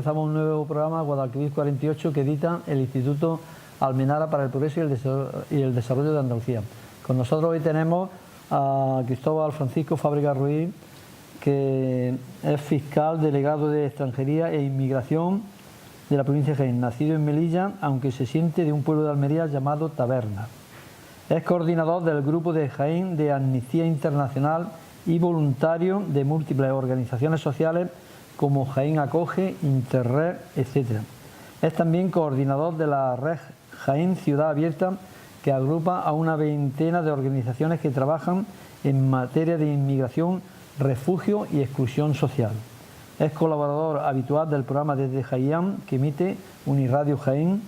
comenzamos un nuevo programa, Guadalquivir 48, que edita el Instituto Almenara para el Progreso y el Desarrollo de Andalucía. Con nosotros hoy tenemos a Cristóbal Francisco Fábrega Ruiz, que es fiscal delegado de Extranjería e Inmigración de la provincia de Jaén, nacido en Melilla, aunque se siente de un pueblo de Almería llamado Taberna. Es coordinador del Grupo de Jaén de Amnistía Internacional y voluntario de múltiples organizaciones sociales como Jaén Acoge, Interred, etc. Es también coordinador de la red Jaén Ciudad Abierta, que agrupa a una veintena de organizaciones que trabajan en materia de inmigración, refugio y exclusión social. Es colaborador habitual del programa Desde Jaén, que emite Uniradio Jaén,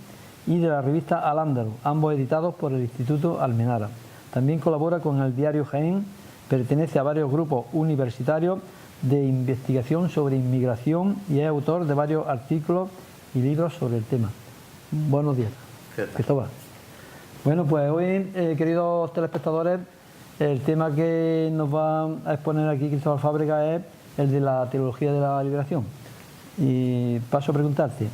y de la revista Al Ándalus, ambos editados por el Instituto Almenara. También colabora con el diario Jaén, pertenece a varios grupos universitarios de investigación sobre inmigración y es autor de varios artículos y libros sobre el tema. Buenos días, Cristóbal. Bueno, pues hoy, queridos telespectadores, el tema que nos va a exponer aquí Cristóbal Fábrega es el de la teología de la liberación. Y paso a preguntarte,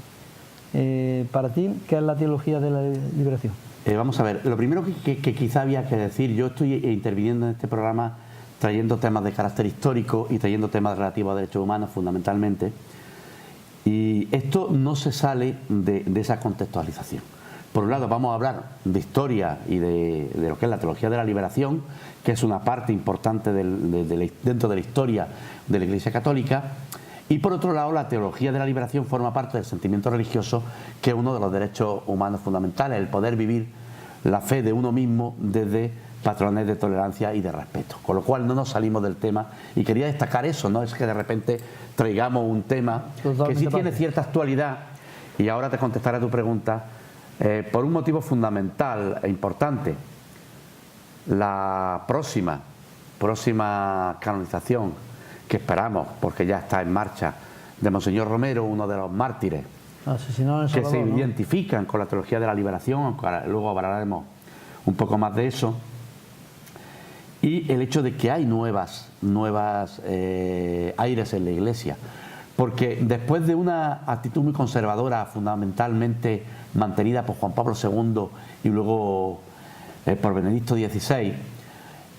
para ti, ¿qué es la teología de la liberación? Vamos a ver, lo primero que quizá había que decir, yo estoy interviniendo en este programa trayendo temas de carácter histórico y trayendo temas relativos a derechos humanos fundamentalmente, y esto no se sale de esa contextualización. Por un lado vamos a hablar de historia y de lo que es la teología de la liberación, que es una parte importante dentro de la historia de la Iglesia Católica, y por otro lado la teología de la liberación forma parte del sentimiento religioso, que es uno de los derechos humanos fundamentales, el poder vivir la fe de uno mismo desde patrones de tolerancia y de respeto, con lo cual no nos salimos del tema, y quería destacar eso, no es que de repente traigamos un tema que sí tiene cierta actualidad, y ahora te contestaré a tu pregunta, por un motivo fundamental e importante. La próxima canonización que esperamos, porque ya está en marcha, de Monseñor Romero, uno de los mártires que se identifican con la teología de la liberación, aunque luego hablaremos un poco más de eso, y el hecho de que hay nuevas aires en la Iglesia, porque después de una actitud muy conservadora, fundamentalmente mantenida por Juan Pablo II y luego por Benedicto XVI,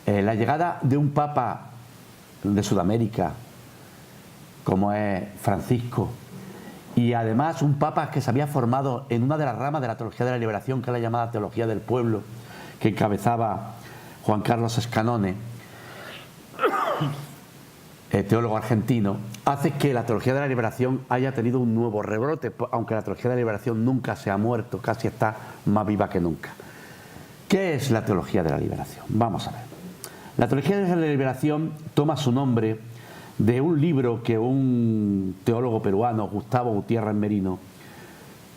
la llegada de un papa de Sudamérica como es Francisco, y además un papa que se había formado en una de las ramas de la teología de la liberación, que es la llamada teología del pueblo, que encabezaba Juan Carlos Escanone, teólogo argentino, hace que la teología de la liberación haya tenido un nuevo rebrote, aunque la teología de la liberación nunca se ha muerto, casi está más viva que nunca. ¿Qué es la teología de la liberación? Vamos a ver. La teología de la liberación toma su nombre de un libro que un teólogo peruano, Gustavo Gutiérrez Merino,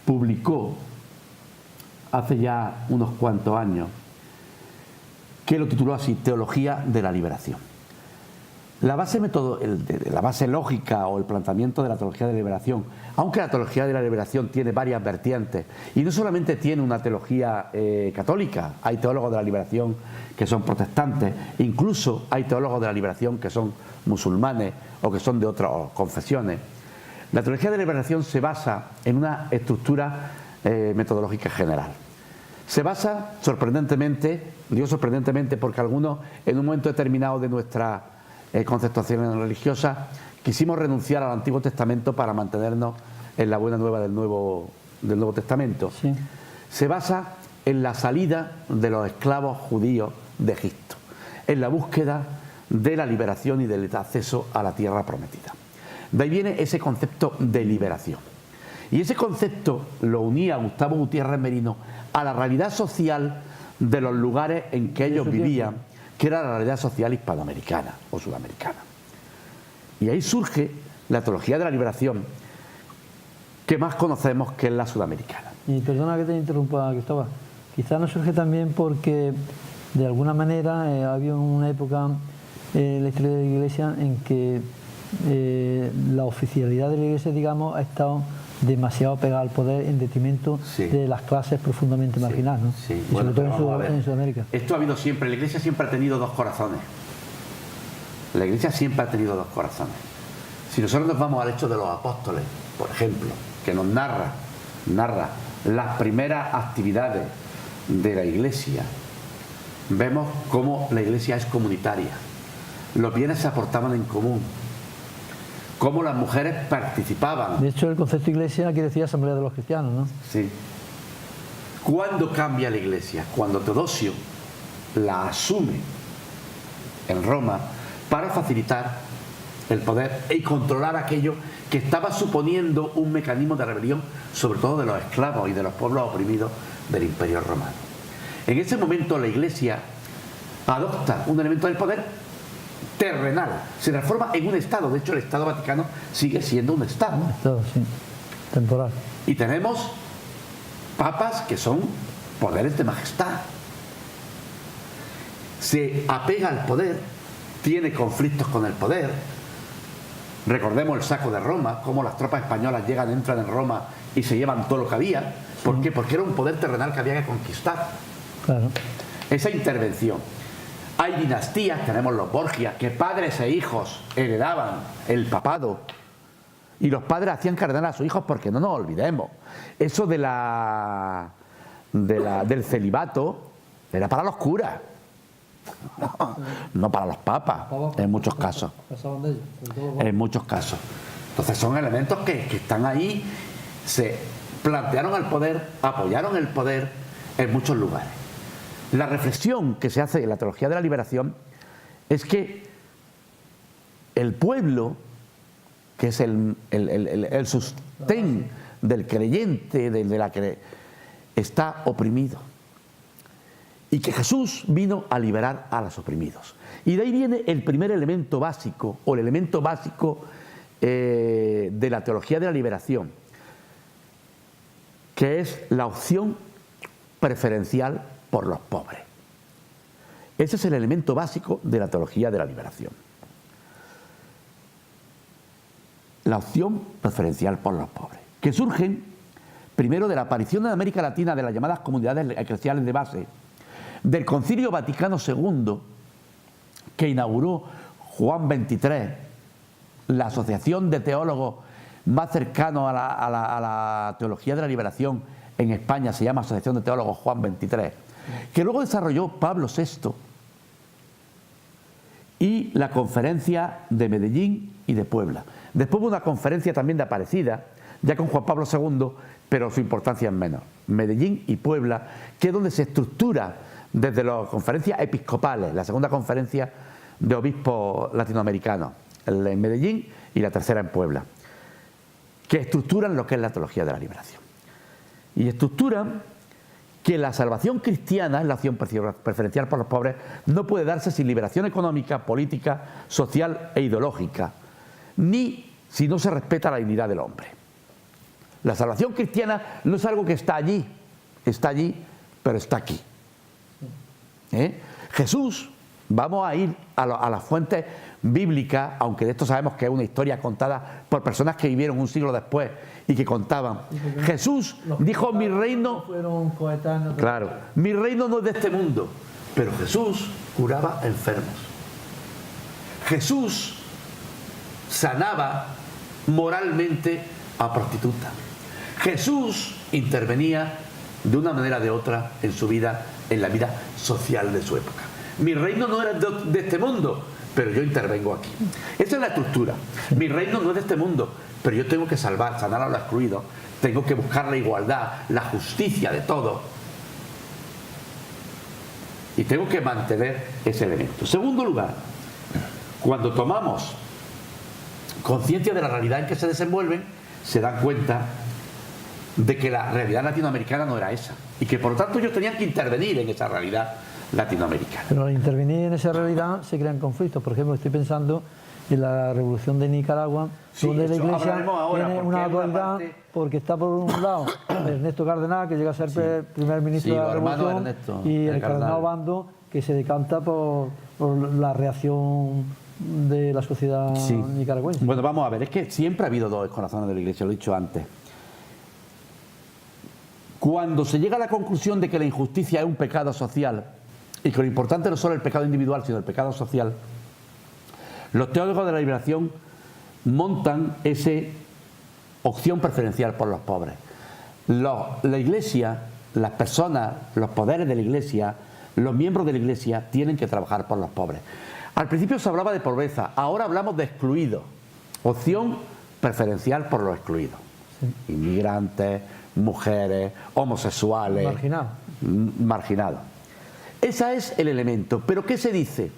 publicó hace ya unos cuantos años, que lo tituló así, Teología de la Liberación. La base lógica o el planteamiento de la teología de la liberación, aunque la teología de la liberación tiene varias vertientes, y no solamente tiene una teología católica, hay teólogos de la liberación que son protestantes, incluso hay teólogos de la liberación que son musulmanes o que son de otras confesiones. La teología de la liberación se basa en una estructura metodológica general. Se basa, sorprendentemente, digo sorprendentemente porque algunos en un momento determinado de nuestra conceptuaciones religiosas quisimos renunciar al Antiguo Testamento para mantenernos en la buena nueva del Nuevo Testamento. Sí. Se basa en la salida de los esclavos judíos de Egipto, en la búsqueda de la liberación y del acceso a la tierra prometida. De ahí viene ese concepto de liberación. Y ese concepto lo unía Gustavo Gutiérrez Merino a la realidad social de los lugares en que ellos vivían, que era la realidad social hispanoamericana o sudamericana. Y ahí surge la teología de la liberación que más conocemos, que es la sudamericana. Y perdona que te interrumpa, Cristóbal, quizás no surge también porque de alguna manera había una época en la historia de la Iglesia en que la oficialidad de la Iglesia, digamos, ha estado demasiado pegada al poder en detrimento de las clases profundamente marginadas, ¿no? Sí. Y sobre todo en Sudamérica. Esto ha habido siempre, la Iglesia siempre ha tenido dos corazones. La Iglesia siempre ha tenido dos corazones. Si nosotros nos vamos al hecho de los apóstoles, por ejemplo, que nos narra las primeras actividades de la Iglesia, vemos cómo la Iglesia es comunitaria. Los bienes se aportaban en común, cómo las mujeres participaban. De hecho, el concepto de iglesia quiere decir asamblea de los cristianos, ¿no? Sí. ¿Cuándo cambia la Iglesia? Cuando Teodosio la asume en Roma para facilitar el poder y controlar aquello que estaba suponiendo un mecanismo de rebelión, sobre todo de los esclavos y de los pueblos oprimidos del Imperio Romano. En ese momento la Iglesia adopta un elemento del poder terrenal, se transforma en un Estado. De hecho, el Estado Vaticano sigue siendo un Estado. Un Estado, sí, temporal. Y tenemos papas que son poderes de majestad. Se apega al poder, tiene conflictos con el poder. Recordemos el saco de Roma, cómo las tropas españolas llegan, entran en Roma y se llevan todo lo que había. ¿Por qué? Porque era un poder terrenal que había que conquistar. Claro. Esa intervención. Hay dinastías, tenemos los Borgia, que padres e hijos heredaban el papado. Y los padres hacían cardenal a sus hijos, porque no nos olvidemos. Eso del celibato era para los curas, no para los papas, en muchos casos. En muchos casos. Entonces son elementos que están ahí, se plantearon al poder, apoyaron el poder en muchos lugares. La reflexión que se hace en la teología de la liberación es que el pueblo, que es el sostén del creyente, está oprimido. Y que Jesús vino a liberar a los oprimidos. Y de ahí viene el primer elemento básico, o el elemento básico de la teología de la liberación, que es la opción preferencial por los pobres. Ese es el elemento básico de la teología de la liberación. La opción preferencial por los pobres, que surgen primero de la aparición en América Latina de las llamadas comunidades eclesiales de base, del Concilio Vaticano II, que inauguró Juan XXIII, la asociación de teólogos más cercanos a la teología de la liberación en España, se llama Asociación de Teólogos Juan XXIII, que luego desarrolló Pablo VI, y la conferencia de Medellín y de Puebla. Después hubo una conferencia también de Aparecida, ya con Juan Pablo II, pero su importancia es menor. Medellín y Puebla, que es donde se estructura desde las conferencias episcopales, la segunda conferencia de obispos latinoamericanos, en Medellín y la tercera en Puebla, que estructuran lo que es la teología de la liberación. Y estructuran que la salvación cristiana, la opción preferencial por los pobres, no puede darse sin liberación económica, política, social e ideológica, ni si no se respeta la dignidad del hombre. La salvación cristiana no es algo que está allí, pero está aquí. Jesús, vamos a ir a las fuentes bíblicas, aunque de esto sabemos que es una historia contada por personas que vivieron un siglo después y que contaban. Jesús dijo: mi reino, claro, mi reino no es de este mundo, pero Jesús curaba enfermos. Jesús sanaba moralmente a prostitutas. Jesús intervenía de una manera o de otra en su vida, en la vida social de su época. Mi reino no era de este mundo, pero yo intervengo aquí. Esa es la estructura. Mi reino no es de este mundo, pero yo tengo que sanar a los excluidos, tengo que buscar la igualdad, la justicia de todos, y tengo que mantener ese elemento. Segundo lugar, cuando tomamos conciencia de la realidad en que se desenvuelven, se dan cuenta de que la realidad latinoamericana no era esa, y que por lo tanto ellos tenían que intervenir en esa realidad latinoamericana. Pero al intervenir en esa realidad se crean conflictos. Por ejemplo, estoy pensando en la revolución de Nicaragua, sí, donde la Iglesia tiene una dualidad, porque está por un lado Ernesto Cardenal, que llega a ser primer ministro de la revolución, y el cardenal Obando, que se decanta por la reacción de la sociedad nicaragüense. Bueno, vamos a ver, es que siempre ha habido dos corazones de la Iglesia, lo he dicho antes. Cuando se llega a la conclusión de que la injusticia es un pecado social y que lo importante no es solo el pecado individual, sino el pecado social, los teólogos de la liberación montan ese opción preferencial por los pobres. La Iglesia, las personas, los poderes de la Iglesia, los miembros de la Iglesia tienen que trabajar por los pobres. Al principio se hablaba de pobreza, ahora hablamos de excluidos. Opción preferencial por los excluidos. Sí. Inmigrantes, mujeres, homosexuales. Marginados. Marginados. Ese es el elemento. ¿Pero qué se dice?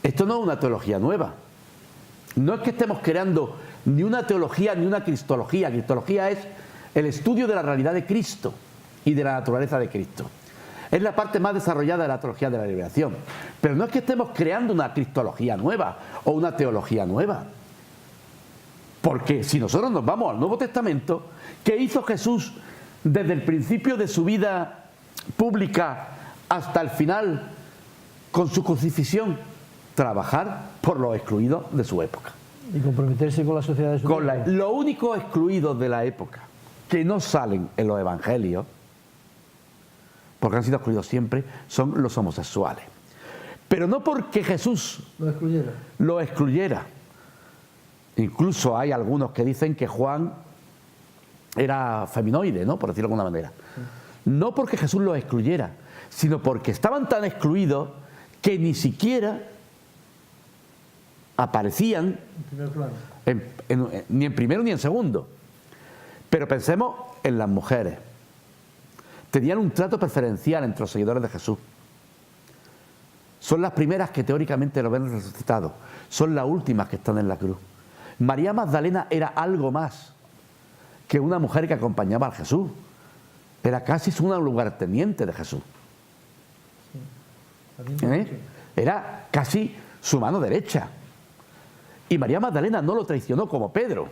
Esto no es una teología nueva. No es que estemos creando ni una teología ni una cristología. Cristología es el estudio de la realidad de Cristo y de la naturaleza de Cristo. Es la parte más desarrollada de la teología de la liberación. Pero no es que estemos creando una cristología nueva o una teología nueva. Porque si nosotros nos vamos al Nuevo Testamento, ¿qué hizo Jesús desde el principio de su vida pública hasta el final con su crucifixión? Trabajar por los excluidos de su época. Y comprometerse con la sociedad de su época. Los únicos excluidos de la época que no salen en los evangelios, porque han sido excluidos siempre, son los homosexuales. Pero no porque Jesús lo excluyera. Incluso hay algunos que dicen que Juan era feminoide, ¿no?, por decirlo de alguna manera. Sí. No porque Jesús los excluyera, sino porque estaban tan excluidos que ni siquiera aparecían ni en primero ni en segundo. Pero pensemos en las mujeres. Tenían un trato preferencial entre los seguidores de Jesús. Son las primeras que teóricamente lo ven resucitado. Son las últimas que están en la cruz. María Magdalena era algo más que una mujer que acompañaba a Jesús. Era casi una lugarteniente de Jesús. Era casi su mano derecha. Y María Magdalena no lo traicionó como Pedro.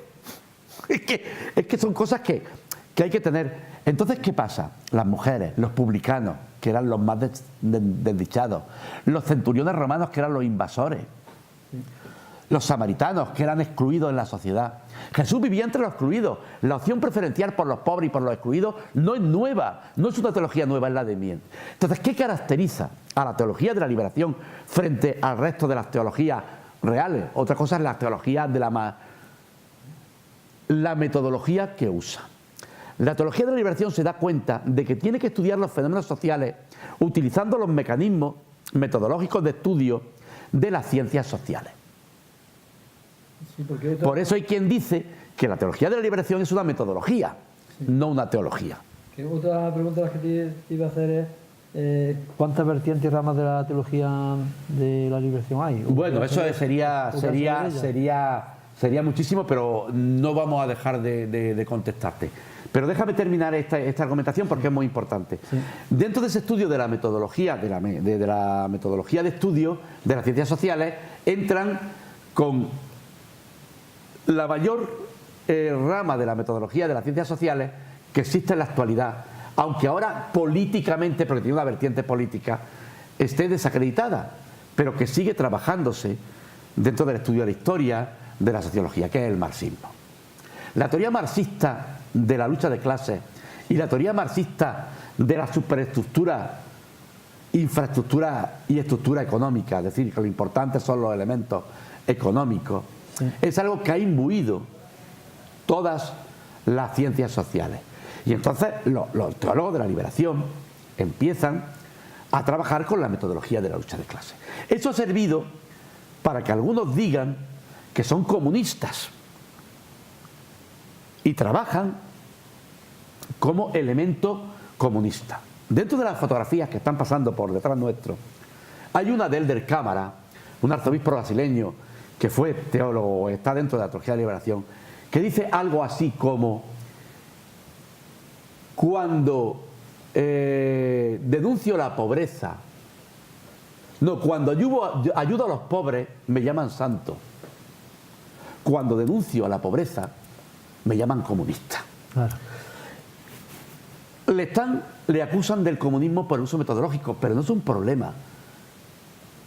Es que son cosas que hay que tener. Entonces, ¿qué pasa? Las mujeres, los publicanos, que eran los más desdichados, los centuriones romanos, que eran los invasores, los samaritanos, que eran excluidos en la sociedad. Jesús vivía entre los excluidos. La opción preferencial por los pobres y por los excluidos no es nueva, no es una teología nueva, es la de Miel. Entonces, ¿qué caracteriza a la teología de la liberación frente al resto de las teologías reales? Otra cosa es la teología de la metodología que usa. La teología de la liberación se da cuenta de que tiene que estudiar los fenómenos sociales utilizando los mecanismos metodológicos de estudio de las ciencias sociales. Sí, por eso hay quien dice que la teología de la liberación es una metodología, sí, no una teología. Otra pregunta que te iba a hacer es ¿cuántas vertientes y ramas de la teología de la liberación hay? Bueno, eso sería muchísimo, pero no vamos a dejar de contestarte. Pero déjame terminar esta argumentación porque es muy importante. Sí. Dentro de ese estudio de la metodología, de la metodología de estudio de las ciencias sociales, entran con la mayor rama de la metodología de las ciencias sociales que existe en la actualidad, aunque ahora políticamente, porque tiene una vertiente política, esté desacreditada, pero que sigue trabajándose dentro del estudio de la historia, de la sociología, que es el marxismo. La teoría marxista de la lucha de clases y la teoría marxista de la superestructura, infraestructura y estructura económica, es decir, que lo importante son los elementos económicos, sí, es algo que ha imbuido todas las ciencias sociales. Y entonces los teólogos de la liberación empiezan a trabajar con la metodología de la lucha de clases. Eso ha servido para que algunos digan que son comunistas y trabajan como elemento comunista. Dentro de las fotografías que están pasando por detrás nuestro, hay una de Elder Cámara, un arzobispo brasileño que fue teólogo, está dentro de la teología de la liberación, que dice algo así como: cuando denuncio la pobreza, cuando ayudo a los pobres, me llaman santo. Cuando denuncio a la pobreza, me llaman comunista. Claro. Le acusan del comunismo por el uso metodológico, pero no es un problema.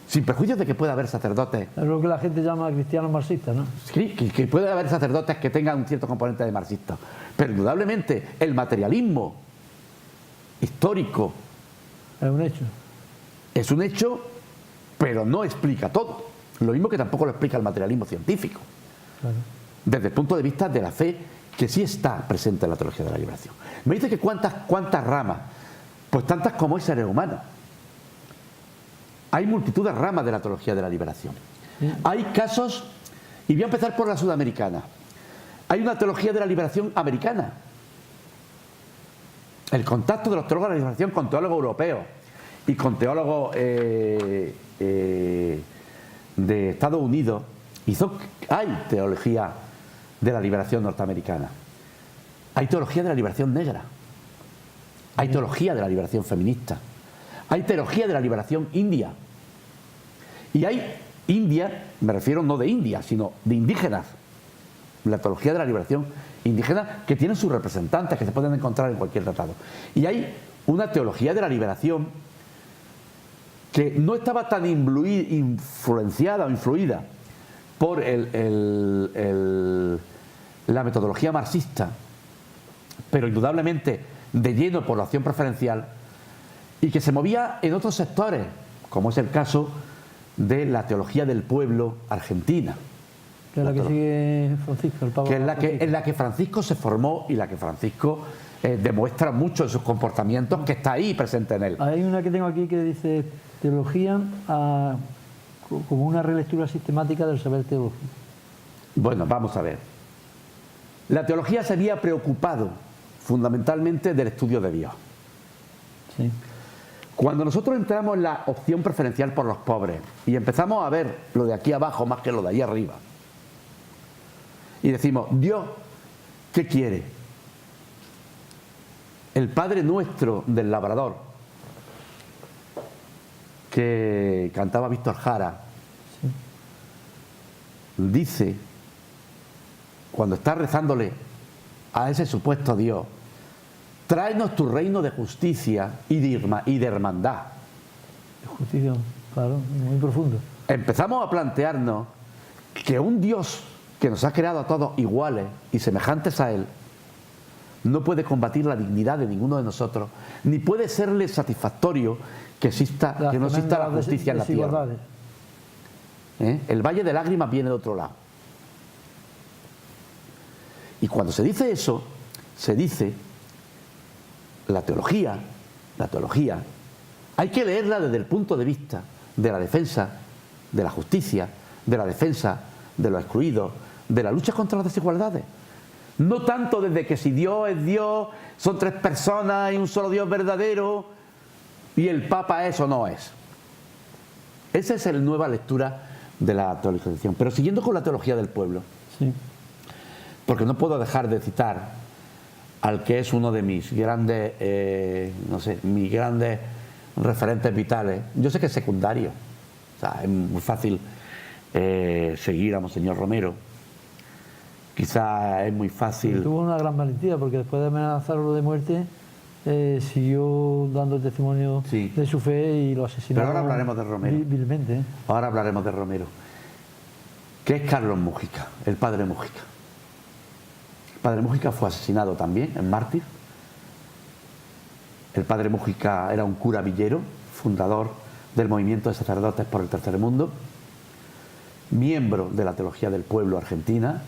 Sin perjuicio de que pueda haber sacerdotes. Es lo que la gente llama cristianos marxistas, ¿no? Sí, que puede haber sacerdotes que tengan un cierto componente de marxista. Pero indudablemente el materialismo histórico es un hecho. Es un hecho, pero no explica todo. Lo mismo que tampoco lo explica el materialismo científico. Claro. Desde el punto de vista de la fe que sí está presente en la teología de la liberación. Me dice que cuántas ramas, pues tantas como hay seres humanos. Hay multitud de ramas de la teología de la liberación. Hay casos, y voy a empezar por la sudamericana. Hay una teología de la liberación americana. El contacto de los teólogos de la liberación con teólogos europeos y con teólogos de Estados Unidos hay teología de la liberación norteamericana. Hay teología de la liberación negra. Hay teología de la liberación feminista. Hay teología de la liberación india. Y hay India, me refiero no de India, sino de indígenas. La teología de la liberación indígena, que tienen sus representantes, que se pueden encontrar en cualquier tratado. Y hay una teología de la liberación que no estaba tan influenciada o influida por la metodología marxista, pero indudablemente de lleno por la opción preferencial, y que se movía en otros sectores, como es el caso de la teología del pueblo argentina. Que es la que sigue Francisco, el Papa. Que es en la que Francisco se formó y la que Francisco demuestra mucho en sus comportamientos, que está ahí presente en él. Hay una que tengo aquí que dice teología como una relectura sistemática del saber teológico. Bueno, vamos a ver. La teología se había preocupado fundamentalmente del estudio de Dios. Sí. Cuando nosotros entramos en la opción preferencial por los pobres y empezamos a ver lo de aquí abajo más que lo de ahí arriba, y decimos, Dios, ¿qué quiere? El Padre Nuestro del Labrador, que cantaba Víctor Jara, Sí. dice, cuando está rezándole a ese supuesto Dios, tráenos tu reino de justicia y de hermandad. Justicia, claro, muy profundo. Empezamos a plantearnos que un Dios que nos ha creado a todos iguales y semejantes a Él no puede combatir la dignidad de ninguno de nosotros, ni puede serle satisfactorio que no exista la justicia en la tierra. El valle de lágrimas viene de otro lado. Y cuando se dice eso, se dice la teología, hay que leerla desde el punto de vista de la defensa de la justicia, de la defensa de los excluidos, de la lucha contra las desigualdades. No tanto desde que si Dios es Dios, son tres personas y un solo Dios verdadero, y el Papa es o no es. Esa es la nueva lectura de la teologización. Pero siguiendo con la teología del pueblo, Sí. porque no puedo dejar de citar al que es uno de mis grandes, mis grandes referentes vitales. Yo sé que es secundario, o sea, es muy fácil seguir a Monseñor Romero. Quizá es muy fácil. Tuvo una gran valentía porque después de amenazarlo de muerte siguió dando testimonio Sí. de su fe y lo asesinaron. Pero ahora hablaremos de Romero. Vilmente, ¿eh? Ahora hablaremos de Romero, que es Carlos Múgica, el padre Múgica. El padre Múgica fue asesinado también, en mártir. El padre Múgica era un cura villero, fundador del movimiento de sacerdotes por el Tercer Mundo, miembro de la teología del pueblo argentina.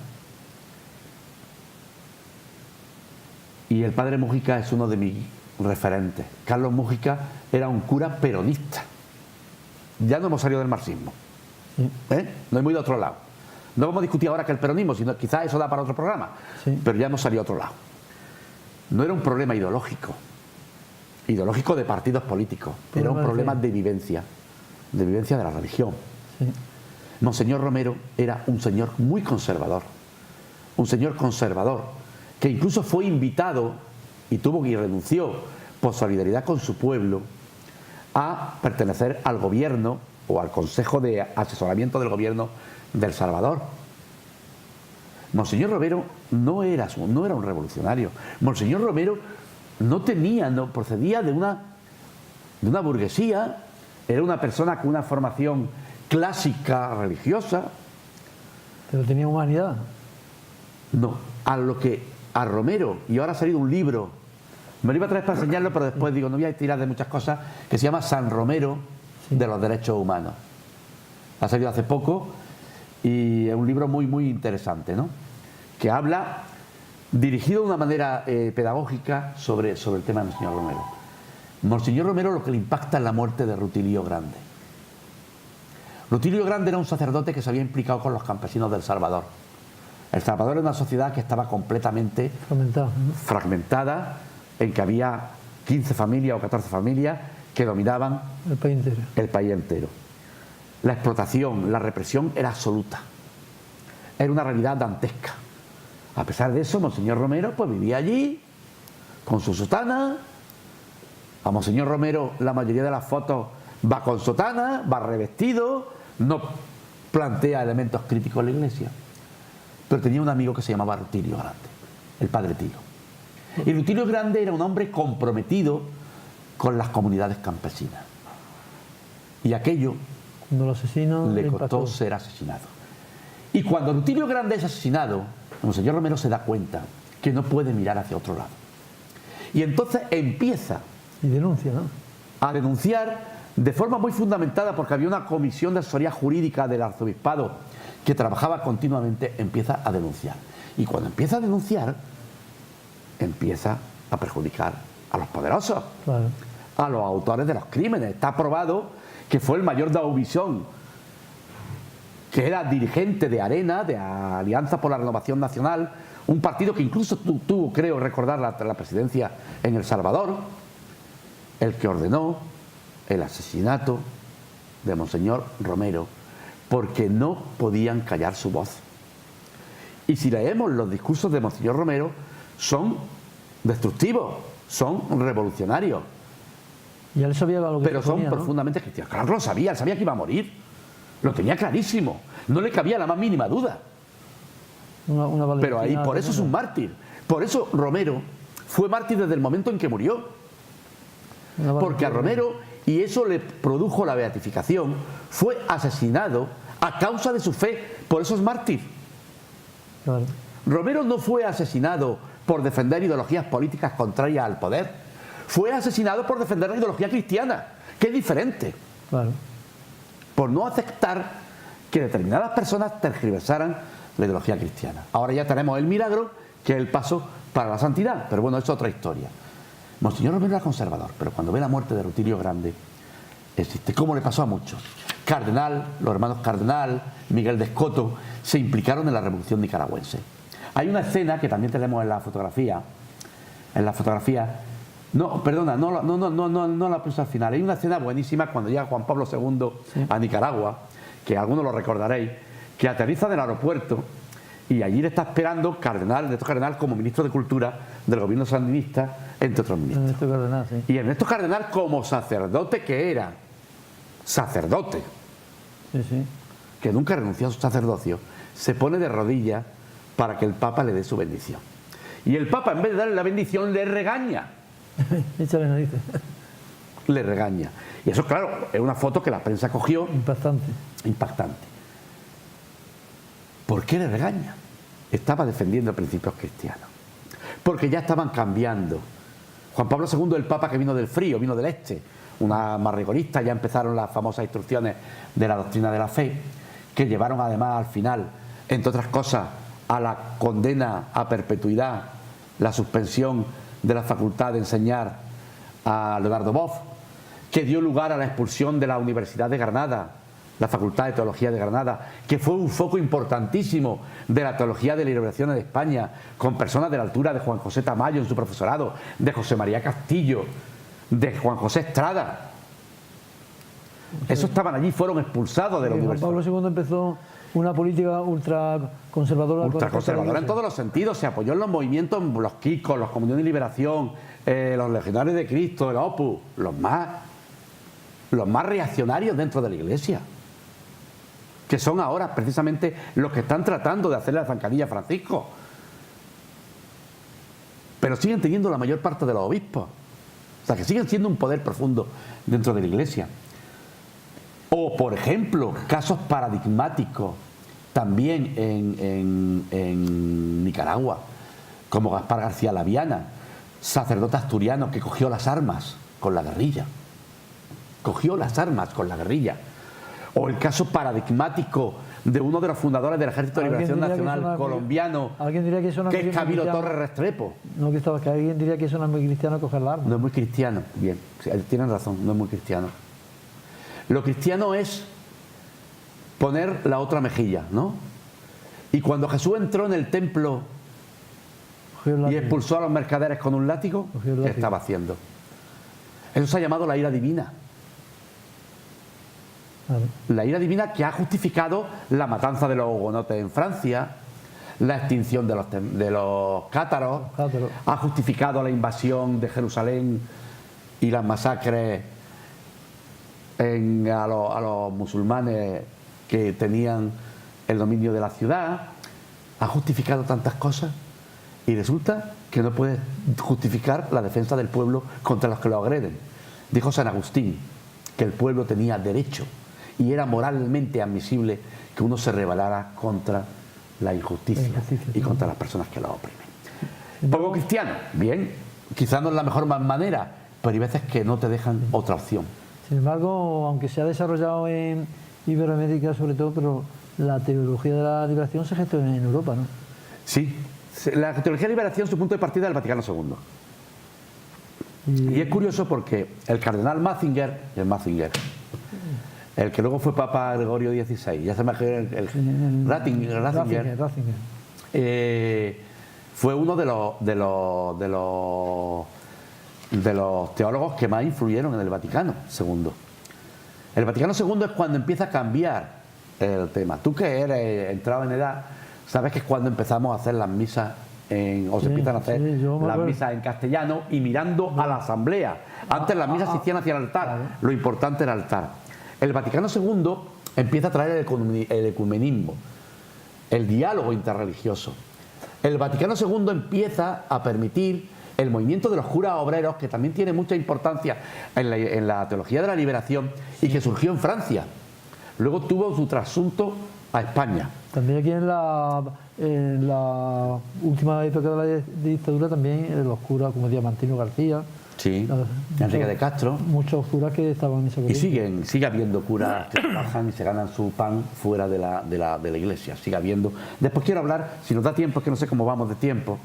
Y el padre Múgica es uno de mis referentes. Carlos Múgica era un cura peronista. Ya no hemos salido del marxismo. Sí. No hemos ido a otro lado. No vamos a discutir ahora que el peronismo, sino quizás eso da para otro programa. Sí. Pero ya hemos salido a otro lado. No era un problema ideológico de partidos políticos. Era un problema de vivencia de la religión. Sí. Monseñor Romero era un señor muy conservador. Un señor conservador que incluso fue invitado y renunció por solidaridad con su pueblo a pertenecer al gobierno o al Consejo de Asesoramiento del Gobierno del Salvador. Monseñor Romero no era un revolucionario. Monseñor Romero no procedía de una burguesía, era una persona con una formación clásica religiosa. Pero tenía humanidad. No, a Romero, y ahora ha salido un libro, me lo iba a traer para enseñarlo, pero después digo, no voy a tirar de muchas cosas, que se llama San Romero de los Derechos Humanos. Ha salido hace poco y es un libro muy, muy interesante, ¿no? Que habla dirigido de una manera pedagógica sobre el tema de Monseñor Romero. Monseñor Romero lo que le impacta es la muerte de Rutilio Grande. Rutilio Grande era un sacerdote que se había implicado con los campesinos del Salvador. El Salvador era una sociedad que estaba completamente fragmentada, en que había 15 familias o 14 familias que dominaban el país entero. La explotación, la represión era absoluta. Era una realidad dantesca. A pesar de eso, Monseñor Romero pues vivía allí, con su sotana. A Monseñor Romero la mayoría de las fotos va con sotana, va revestido, no plantea elementos críticos en la iglesia. Pero tenía un amigo que se llamaba Rutilio Grande, el padre Tilo. Y Rutilio Grande era un hombre comprometido con las comunidades campesinas. Y aquello le costó ser asesinado. Y cuando Rutilio Grande es asesinado, Monseñor Romero se da cuenta que no puede mirar hacia otro lado. Y entonces empieza a denunciar de forma muy fundamentada, porque había una comisión de asesoría jurídica del arzobispado que trabajaba continuamente, empieza a denunciar. Y cuando empieza a denunciar, empieza a perjudicar a los poderosos, a los autores de los crímenes. Está probado que fue el mayor de Aubisson, que era dirigente de ARENA, de Alianza por la Renovación Nacional, un partido que incluso tuvo, creo recordar, la presidencia en El Salvador, el que ordenó el asesinato de Monseñor Romero, porque no podían callar su voz. Y si leemos los discursos de Monseñor Romero, son destructivos, son revolucionarios. Y él sabía lo que pero son profundamente cristianos. Claro, lo sabía, él sabía que iba a morir. Lo tenía clarísimo. No le cabía la más mínima duda. Pero ahí, por eso es un mártir. Por eso Romero fue mártir desde el momento en que murió. Porque a Romero, y eso le produjo la beatificación, fue asesinado a causa de su fe. Por eso es mártir. Claro. Romero no fue asesinado por defender ideologías políticas contrarias al poder. Fue asesinado por defender la ideología cristiana, que es diferente. Claro. Por no aceptar que determinadas personas tergiversaran la ideología cristiana. Ahora ya tenemos el milagro, que es el paso para la santidad, pero bueno, es otra historia. Monseñor Romero era conservador, pero cuando ve la muerte de Rutilio Grande, existe, como le pasó a muchos. Cardenal, los hermanos Cardenal, Miguel de Escoto, se implicaron en la revolución nicaragüense. Hay una escena que también tenemos en la fotografía. No, perdona, no la puse al final. Hay una escena buenísima cuando llega Juan Pablo II a Nicaragua, que algunos lo recordaréis, que aterriza del aeropuerto y allí le está esperando Ernesto Cardenal como ministro de Cultura del gobierno sandinista, entre otros ministros. Ernesto Cardenal, sí. Y Ernesto Cardenal, como sacerdote que era, sacerdote, que nunca renunció a su sacerdocio, se pone de rodillas para que el Papa le dé su bendición. Y el Papa, en vez de darle la bendición, le regaña. Échale narices. Le regaña. Y eso, claro, es una foto que la prensa cogió. Impactante. ¿Por qué le regaña? Estaba defendiendo principios cristianos. Porque ya estaban cambiando. Juan Pablo II, el Papa que vino del frío, vino del este, una más rigorista, ya empezaron las famosas instrucciones de la doctrina de la fe, que llevaron además al final, entre otras cosas, a la condena a perpetuidad, la suspensión de la facultad de enseñar a Leonardo Boff, que dio lugar a la expulsión de la Universidad de Granada, la Facultad de Teología de Granada, que fue un foco importantísimo de la teología de la liberación de España, con personas de la altura de Juan José Tamayo en su profesorado, de José María Castillo, de Juan José Estrada. Esos estaban allí, fueron expulsados de la universidad. Juan Pablo II empezó una política ultraconservadora. Ultraconservadora en todos los sentidos. Se apoyó en los movimientos, los Kikos, los Comuniones de Liberación, los Legionarios de Cristo, el Opus, los más reaccionarios dentro de la Iglesia, que son ahora precisamente los que están tratando de hacerle la zancadilla a Francisco. Pero siguen teniendo la mayor parte de los obispos. O sea, que siguen siendo un poder profundo dentro de la Iglesia. O, por ejemplo, casos paradigmáticos también en Nicaragua, como Gaspar García Laviana, sacerdote asturiano que cogió las armas con la guerrilla. O el caso paradigmático de uno de los fundadores del Ejército de Alguien Liberación diría que Nacional es una- colombiano, Alguien diría que eso no que es muy Camilo cristiano. Torres Restrepo. No, Cristóbal, que alguien diría que eso no es muy cristiano coger la arma. No es muy cristiano. Bien, sí, tienen razón, no es muy cristiano. Lo cristiano es poner la otra mejilla, ¿no? Y cuando Jesús entró en el templo Cogió el y látigo. expulsó a los mercaderes con un látigo, Cogió el ¿qué látigo. estaba haciendo? Eso se ha llamado la ira divina. Claro. La ira divina que ha justificado la matanza de los hugonotes en Francia, la extinción de los cátaros, Los cátaros. ha justificado la invasión de Jerusalén y las masacres a los musulmanes que tenían el dominio de la ciudad, ha justificado tantas cosas y resulta que no puede justificar la defensa del pueblo contra los que lo agreden. Dijo San Agustín que el pueblo tenía derecho y era moralmente admisible que uno se rebelara contra la injusticia y contra las personas que lo oprimen. Poco cristiano, bien, quizás no es la mejor manera, pero hay veces que no te dejan otra opción. Sin embargo, aunque se ha desarrollado en Iberoamérica sobre todo, pero la teología de la liberación se gestó en Europa, ¿no? Sí, la teología de liberación, su punto de partida es el Vaticano II. Y es curioso porque el cardenal Mazinger, el que luego fue Papa Gregorio XVI, ya se me el Ratzinger, fue uno de los teólogos que más influyeron en el Vaticano II. El Vaticano II es cuando empieza a cambiar el tema. Tú que eres entrado en edad, sabes que es cuando empezamos a hacer las misas se empiezan a hacer las misas en castellano y mirando a la asamblea. Antes las misas se hacían hacia el altar, lo importante era el altar. El Vaticano II empieza a traer el ecumenismo, el diálogo interreligioso. El Vaticano II empieza a permitir el movimiento de los curas obreros, que también tiene mucha importancia en la teología de la liberación y que surgió en Francia. Luego tuvo su trasunto a España. También aquí en la última época de la dictadura también los curas como Diamantino García, Sí, Enrique de Castro. muchos curas que estaban en esa Y corriente. sigue habiendo curas que trabajan y se ganan su pan fuera de la iglesia. Sigue habiendo. Después quiero hablar, si nos da tiempo, es que no sé cómo vamos de tiempo.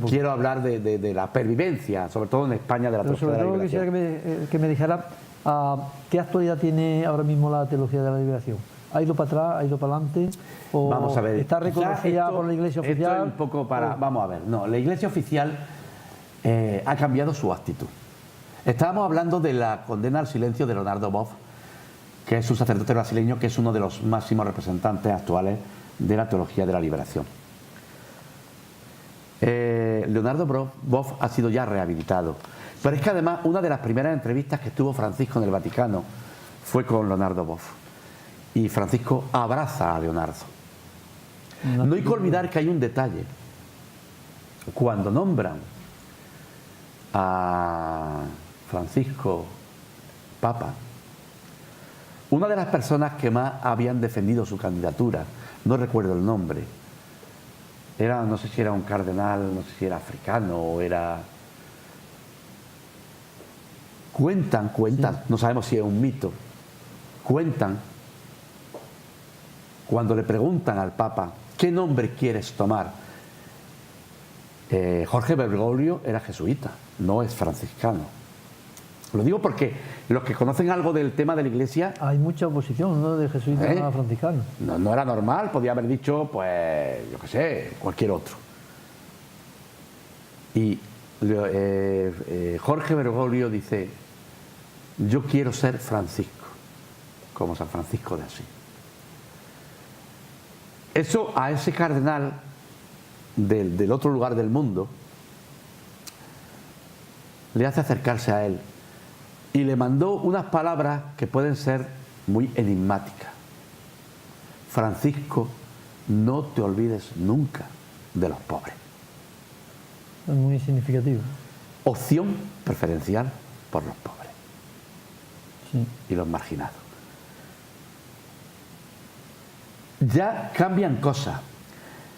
Quiero hablar de la pervivencia, sobre todo en España, de la Pero teología sobre de la todo liberación. quisiera que me dijera qué actualidad tiene ahora mismo la teología de la liberación. ¿Ha ido para atrás, ha ido para adelante? ¿O Vamos a ver. está reconocida Esto- por la Iglesia esto oficial? es un poco para. Vamos a ver. No, la Iglesia oficial ha cambiado su actitud. Estábamos hablando de la condena al silencio de Leonardo Boff, que es un sacerdote brasileño que es uno de los máximos representantes actuales de la teología de la liberación. Leonardo Boff ha sido ya rehabilitado. Pero es que además una de las primeras entrevistas que tuvo Francisco en el Vaticano fue con Leonardo Boff. Y Francisco abraza a Leonardo. No hay que olvidar que hay un detalle. Cuando nombran a Francisco Papa, una de las personas que más habían defendido su candidatura, no recuerdo el nombre, no sé si era un cardenal, no sé si era africano o era... Cuentan, no sabemos si es un mito, cuentan cuando le preguntan al Papa ¿qué nombre quieres tomar? Jorge Bergoglio era jesuita, no es franciscano. Lo digo porque los que conocen algo del tema de la Iglesia... Hay mucha oposición, ¿no?, de jesuitas a franciscanos. No era normal, podía haber dicho, pues, yo qué sé, cualquier otro. Y Jorge Bergoglio dice, yo quiero ser Francisco, como San Francisco de Asís. Eso a ese cardenal del otro lugar del mundo le hace acercarse a él y le mandó unas palabras que pueden ser muy enigmáticas. Francisco, no te olvides nunca de los pobres. Es muy significativo. Opción preferencial por los pobres Sí. y los marginados. Ya cambian cosas.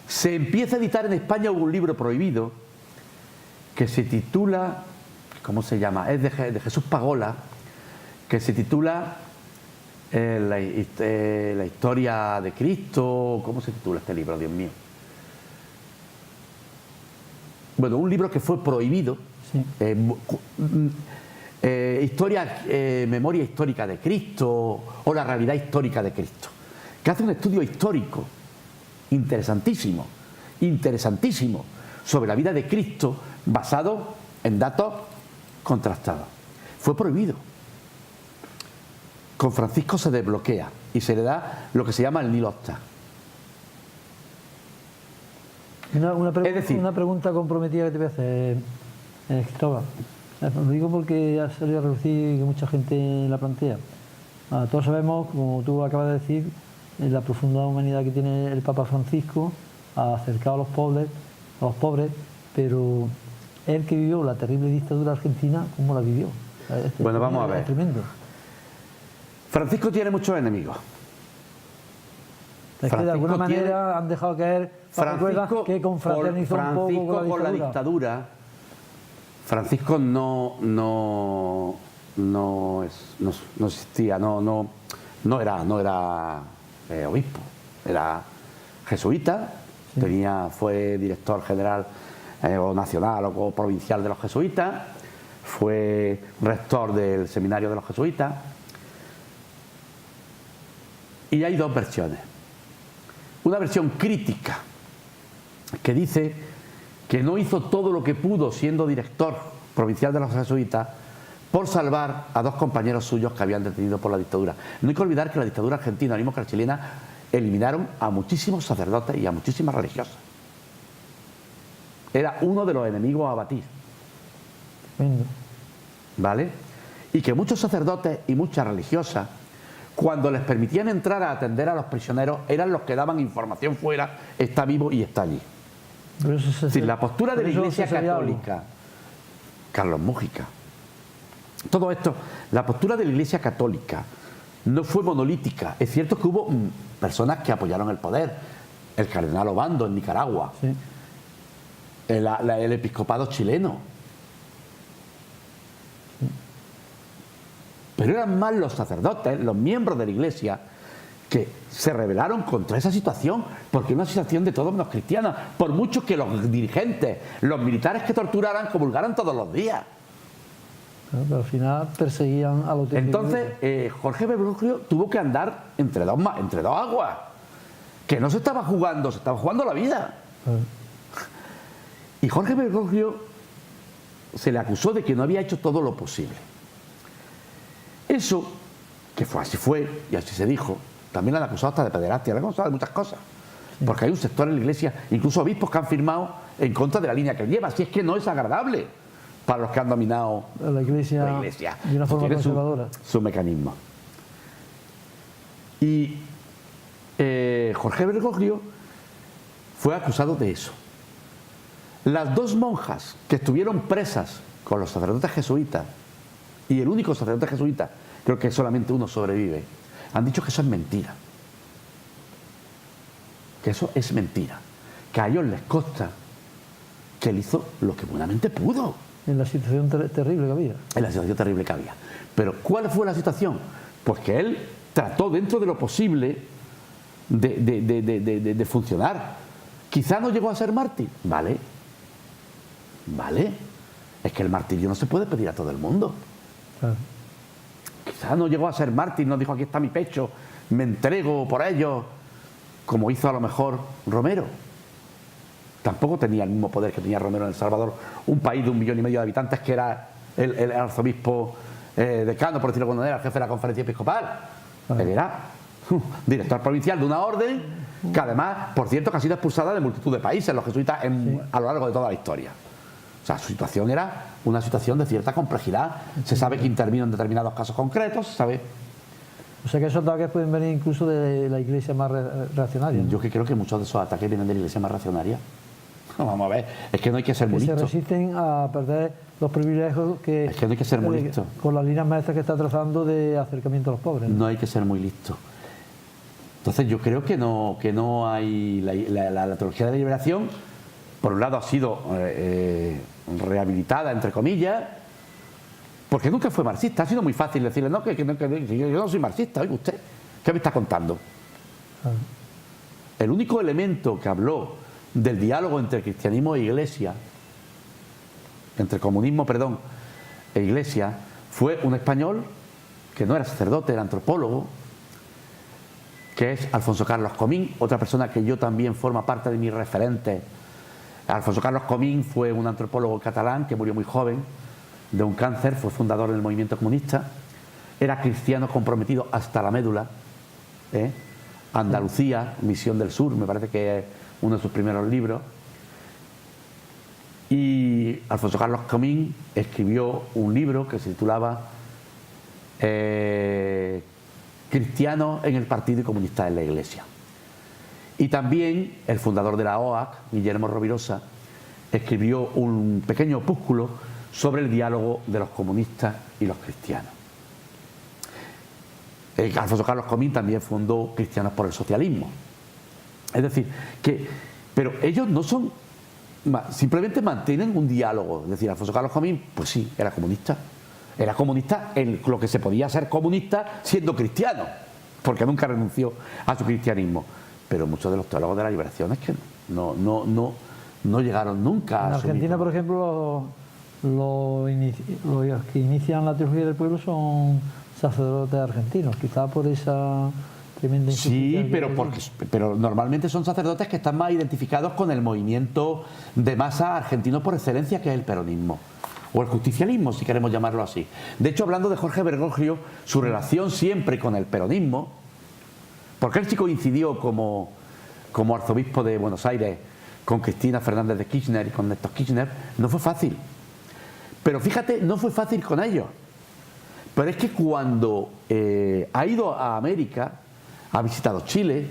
Se empieza a editar en España un libro prohibido que se titula, ¿cómo se llama? Es de Jesús Pagola, que se titula La historia de Cristo. ¿Cómo se titula este libro, Dios mío? Bueno, un libro que fue prohibido. Sí. Memoria histórica de Cristo, o la realidad histórica de Cristo, que hace un estudio histórico interesantísimo sobre la vida de Cristo basado en datos contrastados. Fue prohibido. Con Francisco se desbloquea y se le da lo que se llama el Nilocta. Una pregunta comprometida que te voy a hacer, Cristóbal. Lo digo porque ha salido a relucir y que mucha gente la plantea. Todos sabemos, como tú acabas de decir, la profunda humanidad que tiene el Papa Francisco, acercado a los pobres, pero él que vivió la terrible dictadura argentina, ¿cómo la vivió? Bueno, vamos a ver. Es tremendo. Francisco tiene muchos enemigos. Es que de alguna manera han dejado caer Francisco, que confraternizó un poco con la dictadura. Francisco no existía, no era obispo, era jesuita, sí. Fue director general o nacional o provincial de los jesuitas, fue rector del seminario de los jesuitas. Y hay dos versiones. Una versión crítica que dice que no hizo todo lo que pudo siendo director provincial de los jesuitas por salvar a dos compañeros suyos que habían detenido por la dictadura. No hay que olvidar que la dictadura argentina, al mismo que la chilena, eliminaron a muchísimos sacerdotes y a muchísimas religiosas. Era uno de los enemigos a abatir. ¿Vale? Y que muchos sacerdotes y muchas religiosas, cuando les permitían entrar a atender a los prisioneros, eran los que daban información fuera: está vivo y está allí. Es decir, la postura de la Iglesia Católica, Carlos Mújica, todo esto, la postura de la Iglesia Católica no fue monolítica. Es cierto que hubo personas que apoyaron el poder, el cardenal Obando en Nicaragua, sí. el episcopado chileno, sí. Pero eran más los sacerdotes, los miembros de la Iglesia, que se rebelaron contra esa situación, porque es una situación de todos menos cristiana, por mucho que los dirigentes, los militares que torturaran, comulgaran todos los días. Pero al final perseguían a los... Entonces Jorge Bergoglio tuvo que andar entre dos aguas, que no se estaba jugando, se estaba jugando la vida. Y Jorge Bergoglio se le acusó de que no había hecho todo lo posible. Eso, que fue así fue y así se dijo, también le han acusado hasta de pederastia, le han acusado de muchas cosas. Sí. Porque hay un sector en la Iglesia, incluso obispos que han firmado en contra de la línea que él lleva. Si es que no es agradable para los que han dominado la Iglesia de una forma conservadora. Su mecanismo. Y Jorge Bergoglio fue acusado de eso. Las dos monjas que estuvieron presas con los sacerdotes jesuitas, y el único sacerdote jesuita, creo que solamente uno sobrevive, han dicho que eso es mentira. Que eso es mentira. Que a ellos les consta que él hizo lo que buenamente pudo. En la situación terrible que había. En la situación terrible que había. Pero ¿cuál fue la situación? Pues que él trató dentro de lo posible de funcionar. Quizá no llegó a ser mártir. Vale. Es que el martirio no se puede pedir a todo el mundo. Claro. Quizá no llegó a ser mártir, no dijo: aquí está mi pecho, me entrego por ello, como hizo a lo mejor Romero. Tampoco tenía el mismo poder que tenía Romero en El Salvador, un país de 1,5 millones de habitantes, que era el arzobispo decano, por decirlo de alguna manera, el jefe de la conferencia episcopal. Él era director provincial de una orden que además, por cierto, que ha sido expulsada de multitud de países, los jesuitas, a lo largo de toda la historia. O sea, su situación era una situación de cierta complejidad. Se sabe que intervino en determinados casos concretos, se sabe. O sea que esos ataques pueden venir incluso de la Iglesia más reaccionaria, ¿no? Yo que creo que muchos de esos ataques vienen de la Iglesia más reaccionaria. Vamos a ver, es que no hay que ser muy listo. Se resisten a perder los privilegios que... Es que no hay que ser muy listo. Con las líneas maestras que está trazando de acercamiento a los pobres, ¿no? No hay que ser muy listo. Entonces yo creo que no hay... La teología de la liberación, por un lado, ha sido rehabilitada, entre comillas, porque nunca fue marxista. Ha sido muy fácil decirle, no, que yo no soy marxista, oiga usted, ¿qué me está contando? El único elemento que habló del diálogo entre cristianismo e iglesia, entre comunismo, perdón, e iglesia, fue un español que no era sacerdote, era antropólogo, que es Alfonso Carlos Comín, otra persona que yo también forma parte de mis referentes. Alfonso Carlos Comín fue un antropólogo catalán que murió muy joven de un cáncer, fue fundador del movimiento comunista, era cristiano comprometido hasta la médula, Andalucía, Misión del Sur, me parece que es uno de sus primeros libros. Y Alfonso Carlos Comín escribió un libro que se titulaba Cristianos en el Partido y Comunistas en la Iglesia. Y también el fundador de la OAC, Guillermo Rovirosa, escribió un pequeño opúsculo sobre el diálogo de los comunistas y los cristianos. Alfonso Carlos Comín también fundó Cristianos por el Socialismo. Es decir, pero ellos no son, simplemente mantienen un diálogo. Es decir, Alfonso Carlos Comín, pues sí, era comunista. Era comunista en lo que se podía ser comunista siendo cristiano, porque nunca renunció a su cristianismo. Pero muchos de los teólogos de la liberación es que no llegaron nunca a en Argentina, por ejemplo, los que inician la teología del pueblo son sacerdotes argentinos, quizá por esa tremenda injusticia. Sí, pero normalmente son sacerdotes que están más identificados con el movimiento de masa argentino por excelencia, que es el peronismo. O el justicialismo, si queremos llamarlo así. De hecho, hablando de Jorge Bergoglio, su relación siempre con el peronismo, porque él sí coincidió como arzobispo de Buenos Aires con Cristina Fernández de Kirchner y con Néstor Kirchner, no fue fácil. Pero fíjate, no fue fácil con ellos. Pero es que cuando ha ido a América, ha visitado Chile,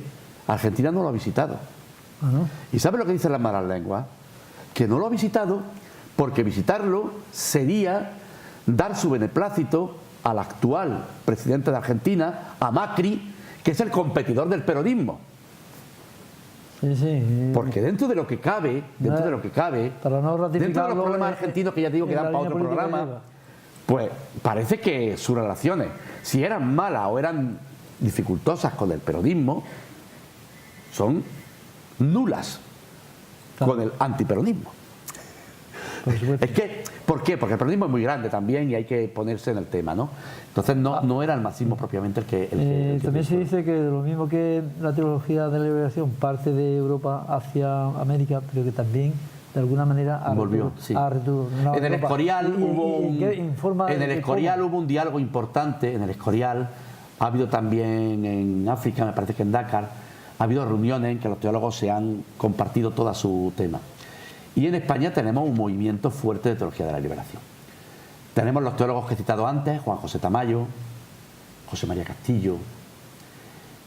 Argentina no lo ha visitado. ¿Y sabe lo que dicen las malas lenguas? Que no lo ha visitado porque visitarlo sería dar su beneplácito al actual presidente de Argentina, a Macri, que es el competidor del peronismo. Sí. Porque dentro de lo que cabe, para no dentro de los problemas es, argentinos que ya digo que dan para otro programa, pues parece que sus relaciones, si eran malas o eran dificultosas con el peronismo, son nulas con el antiperonismo. Es que, ¿por qué? Porque el peronismo es muy grande también y hay que ponerse en el tema, ¿no? Entonces no era el marxismo propiamente el que también se dice que lo mismo que la teología de la liberación parte de Europa hacia América, pero que también de alguna manera volvió, sí. En el Escorial hubo un diálogo importante. En el Escorial ha habido también en África, me parece que en Dakar, ha habido reuniones en que los teólogos se han compartido todo su tema. Y en España tenemos un movimiento fuerte de teología de la liberación. Tenemos los teólogos que he citado antes, Juan José Tamayo, José María Castillo,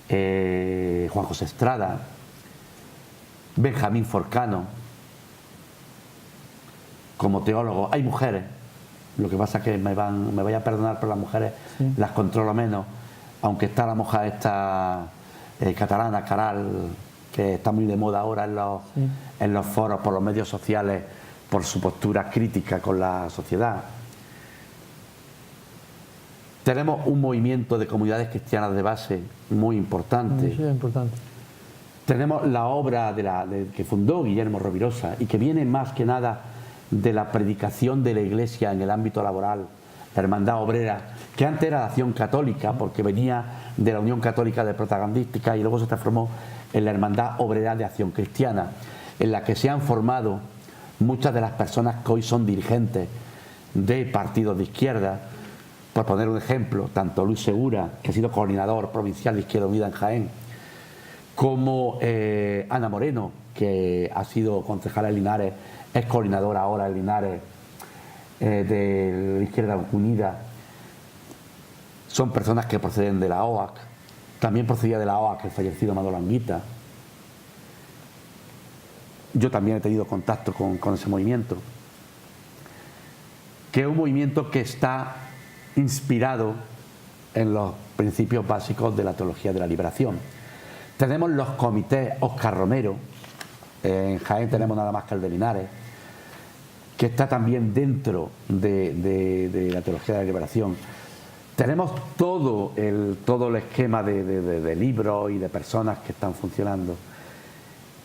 Juan José Estrada, Benjamín Forcano, como teólogos. Hay mujeres, lo que pasa es que me vaya a perdonar, pero las mujeres las controlo menos, aunque está la monja esta catalana, Caral, que está muy de moda ahora en los foros, por los medios sociales, por su postura crítica con la sociedad. Tenemos un movimiento de comunidades cristianas de base muy importante. Sí, importante. Tenemos la obra que fundó Guillermo Rovirosa y que viene más que nada de la predicación de la Iglesia en el ámbito laboral, la Hermandad Obrera, que antes era la Acción Católica, porque venía de la Unión Católica de Propagandística y luego se transformó en la Hermandad Obrera de Acción Cristiana, en la que se han formado muchas de las personas que hoy son dirigentes de partidos de izquierda. Por poner un ejemplo, tanto Luis Segura, que ha sido coordinador provincial de Izquierda Unida en Jaén, como Ana Moreno, que ha sido concejala en Linares, es coordinadora ahora en Linares de la Izquierda Unida. Son personas que proceden de la OAC. También procedía de la OAC el fallecido Amador Anguita. Yo también he tenido contacto con ese movimiento, que es un movimiento que está inspirado en los principios básicos de la teología de la liberación. Tenemos los comités Óscar Romero, en Jaén tenemos nada más que el de Linares, que está también dentro de la teología de la liberación. Tenemos todo el esquema de libros y de personas que están funcionando.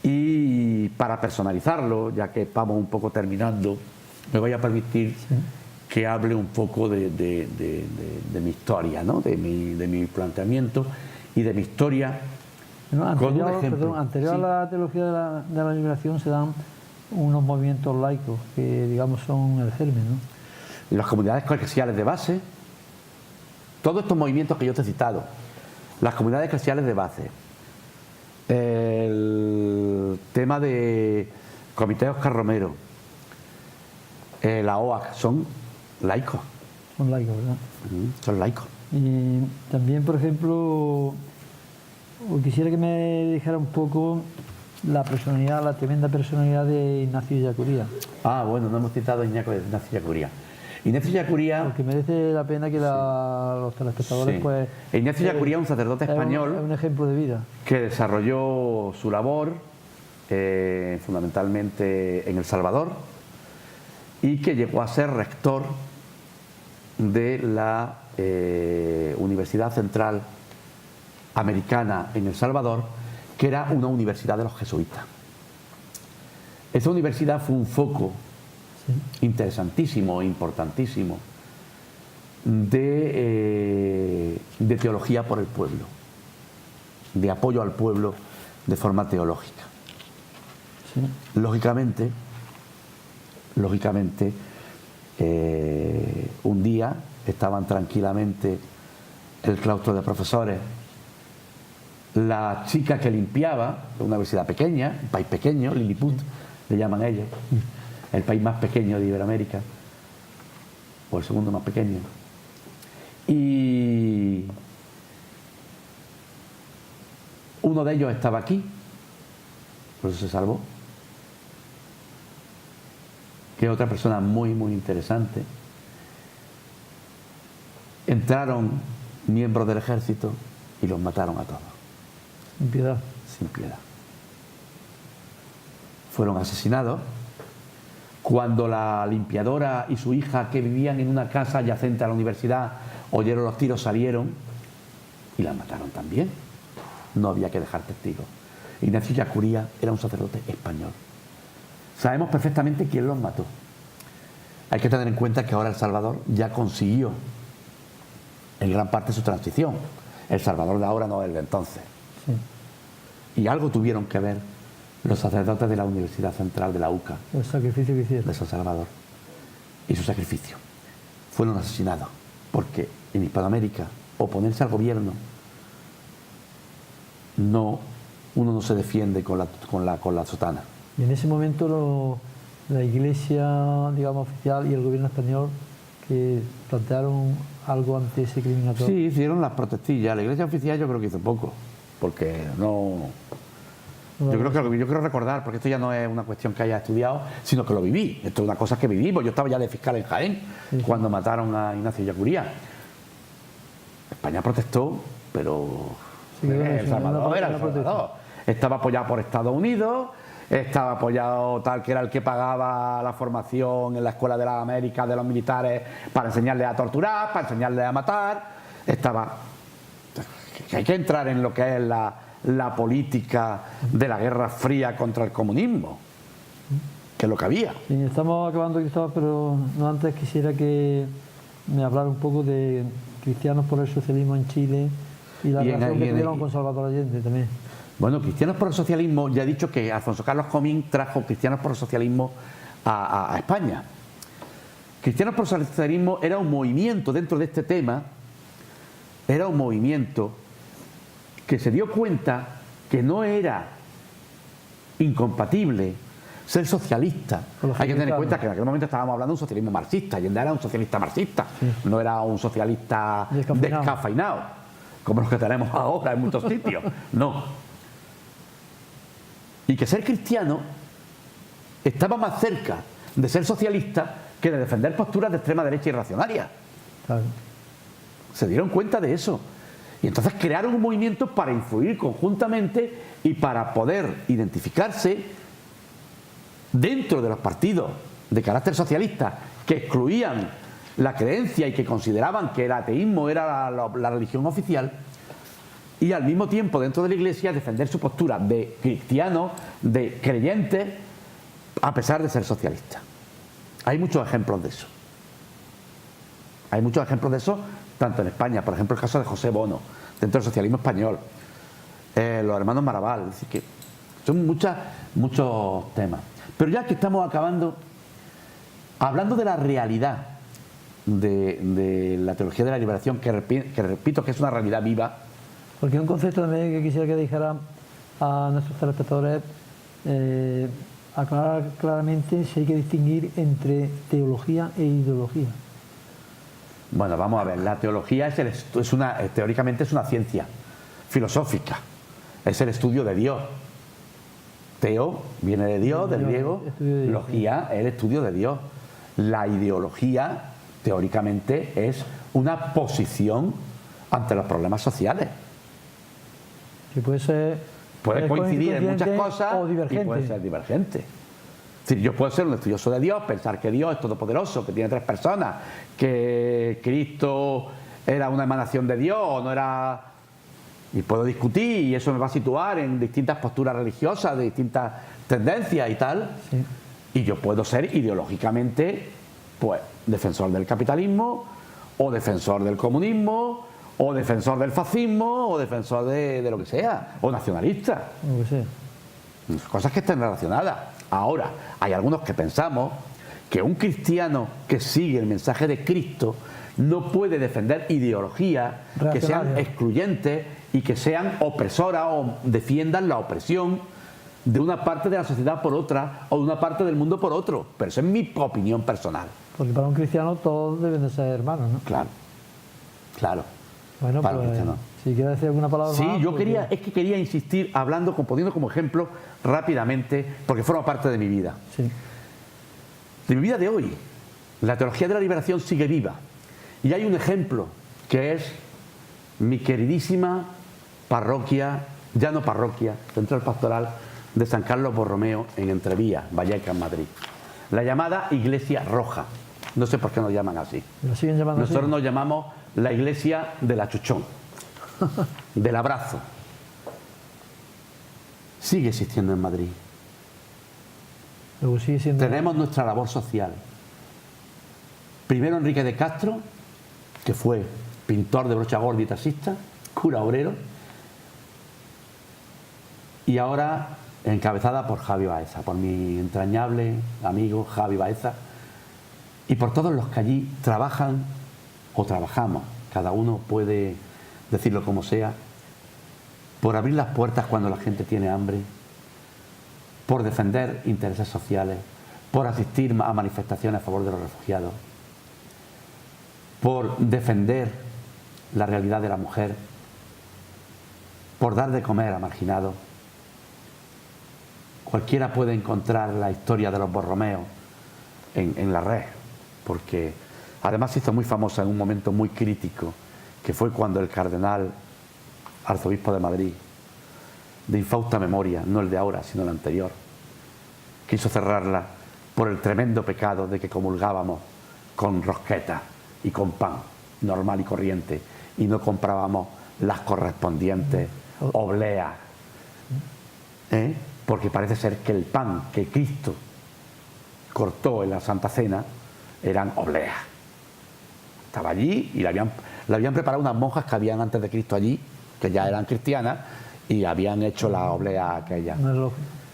Y para personalizarlo, ya que vamos un poco terminando, me voy a permitir que hable un poco de mi historia, ¿no? de mi planteamiento y de mi historia. No, con un ejemplo. Anterior a la teología de la liberación se dan unos movimientos laicos que, digamos, son el germen, ¿no? Las comunidades eclesiales de base, todos estos movimientos que yo te he citado, las comunidades eclesiales de base, el tema de Comité Oscar Romero, la OAC, son laicos. Son laicos, ¿verdad? Son laicos. Y también, por ejemplo, quisiera que me dijera un poco la tremenda personalidad de Ignacio Ellacuría. Ah, bueno, no hemos citado a Ignacio Ellacuría. Ignacio Ellacuría... Porque merece la pena que los telespectadores, pues... Ignacio Ellacuría, un sacerdote español... Es un ejemplo de vida. Que desarrolló su labor fundamentalmente en El Salvador y que llegó a ser rector de la Universidad Central Americana en El Salvador, que era una universidad de los jesuitas. Esa universidad fue un foco interesantísimo e importantísimo de teología por el pueblo, de apoyo al pueblo de forma teológica. Lógicamente, un día estaban tranquilamente el claustro de profesores, la chica que limpiaba, de una universidad pequeña, un país pequeño, Lilliput, le llaman ellos, el país más pequeño de Iberoamérica, o el segundo más pequeño, y uno de ellos estaba aquí, por eso se salvó, que es otra persona muy interesante. Entraron miembros del ejército y los mataron a todos. Sin piedad. Sin piedad. Fueron asesinados. Cuando la limpiadora y su hija, que vivían en una casa adyacente a la universidad, oyeron los tiros, salieron y las mataron también. No había que dejar testigos. Ignacio Ellacuría era un sacerdote español. Sabemos perfectamente quién los mató. Hay que tener en cuenta que ahora El Salvador ya consiguió en gran parte su transición. El Salvador de ahora no es el de entonces. Y algo tuvieron que ver los sacerdotes de la Universidad Central de la UCA, el sacrificio que hicieron de San Salvador, y su sacrificio. Fueron asesinados porque en Hispanoamérica oponerse al gobierno uno no se defiende con la sotana. Y en ese momento la Iglesia, digamos, oficial y el gobierno español, que plantearon algo ante ese criminatorio. Sí, hicieron las protestillas. La Iglesia oficial yo creo que hizo poco, porque yo creo recordar, porque esto ya no es una cuestión que haya estudiado, sino que lo viví. Esto es una cosa que vivimos. Yo estaba ya de fiscal en Jaén cuando mataron a Ignacio Ellacuría. España protestó, pero El Salvador era El Salvador. Estaba apoyado por Estados Unidos, estaba apoyado tal que era el que pagaba la formación en la Escuela de las Américas de los militares para enseñarles a torturar, para enseñarles a matar. Hay que entrar en lo que es la política de la Guerra Fría contra el comunismo, que es lo que había. Sí, estamos acabando, Cristóbal, pero no antes quisiera que me hablara un poco de Cristianos por el Socialismo en Chile y la relación que tuvieron con Salvador Allende también. Bueno, Cristianos por el Socialismo, ya he dicho que Alfonso Carlos Comín trajo Cristianos por el Socialismo a España. Cristianos por el Socialismo era un movimiento dentro de este tema, era un movimiento que se dio cuenta que no era incompatible ser socialista. Hay que tener en cuenta que en aquel momento estábamos hablando de un socialismo marxista. Allende era un socialista marxista, no era un socialista descafeinado, como los que tenemos ahora en muchos sitios. No. Y que ser cristiano estaba más cerca de ser socialista que de defender posturas de extrema derecha y reaccionarias. Claro. Se dieron cuenta de eso. Y entonces crearon un movimiento para influir conjuntamente y para poder identificarse dentro de los partidos de carácter socialista que excluían la creencia y que consideraban que el ateísmo era la religión oficial, y al mismo tiempo dentro de la Iglesia defender su postura de cristiano, de creyente, a pesar de ser socialista. Hay muchos ejemplos de eso. Hay muchos ejemplos de eso, tanto en España, por ejemplo el caso de José Bono, dentro del socialismo español, los hermanos Maraval, es decir, que son muchos temas. Pero ya que estamos acabando, hablando de la realidad de la teología de la liberación, que repito que es una realidad viva. Porque un concepto también que quisiera que dijera a nuestros telespectadores, aclarar claramente si hay que distinguir entre teología e ideología. Bueno, vamos a ver, la teología teóricamente es una ciencia filosófica, es el estudio de Dios. Teo viene de Dios, del griego, logía es el estudio de Dios. La ideología, teóricamente, es una posición ante los problemas sociales. Que puede coincidir en muchas cosas o divergente. Y puede ser divergente. Es decir, yo puedo ser un estudioso de Dios, pensar que Dios es todopoderoso, que tiene 3 personas, que Cristo era una emanación de Dios o no era... Y puedo discutir y eso me va a situar en distintas posturas religiosas, de distintas tendencias y tal. Sí. Y yo puedo ser ideológicamente, pues, defensor del capitalismo, o defensor del comunismo, o defensor del fascismo, o defensor de lo que sea, o nacionalista. Lo que sea. Cosas que estén relacionadas. Ahora, hay algunos que pensamos que un cristiano que sigue el mensaje de Cristo no puede defender ideologías que sean excluyentes y que sean opresoras o defiendan la opresión de una parte de la sociedad por otra o de una parte del mundo por otro. Pero eso es mi opinión personal. Porque para un cristiano todos deben de ser hermanos, ¿no? Claro, claro. Bueno, para pues, un cristiano. si quieres decir alguna palabra Sí, más... yo quería insistir, poniendo como ejemplo rápidamente, porque forma parte de mi vida. Sí. De mi vida de hoy. La teología de la liberación sigue viva. Y hay un ejemplo, que es mi queridísima parroquia, ya no parroquia, central pastoral de San Carlos Borromeo, en Entrevías, Vallecas, Madrid. La llamada Iglesia Roja. No sé por qué nos llaman así. ¿Lo siguen llamando Nosotros así? nos llamamos la Iglesia del Achuchón, del abrazo. Sigue existiendo en Madrid. Luego sigue siendo... Tenemos nuestra labor social. Primero Enrique de Castro, que fue pintor de brocha gorda y taxista, cura obrero, y ahora encabezada por Javi Baeza, por mi entrañable amigo Javi Baeza, y por todos los que allí trabajan o trabajamos, cada uno puede decirlo como sea, por abrir las puertas cuando la gente tiene hambre, por defender intereses sociales, por asistir a manifestaciones a favor de los refugiados, por defender la realidad de la mujer, por dar de comer a marginados. Cualquiera puede encontrar la historia de los Borromeos en la red, porque además se hizo muy famosa en un momento muy crítico, que fue cuando el cardenal arzobispo de Madrid, de infausta memoria, no el de ahora, sino el anterior, quiso cerrarla por el tremendo pecado de que comulgábamos con rosquetas y con pan normal y corriente y no comprábamos las correspondientes obleas, porque parece ser que el pan que Cristo cortó en la Santa Cena eran obleas. Estaba allí y la habían preparado unas monjas que habían antes de Cristo allí, que ya eran cristianas, y habían hecho la oblea aquella.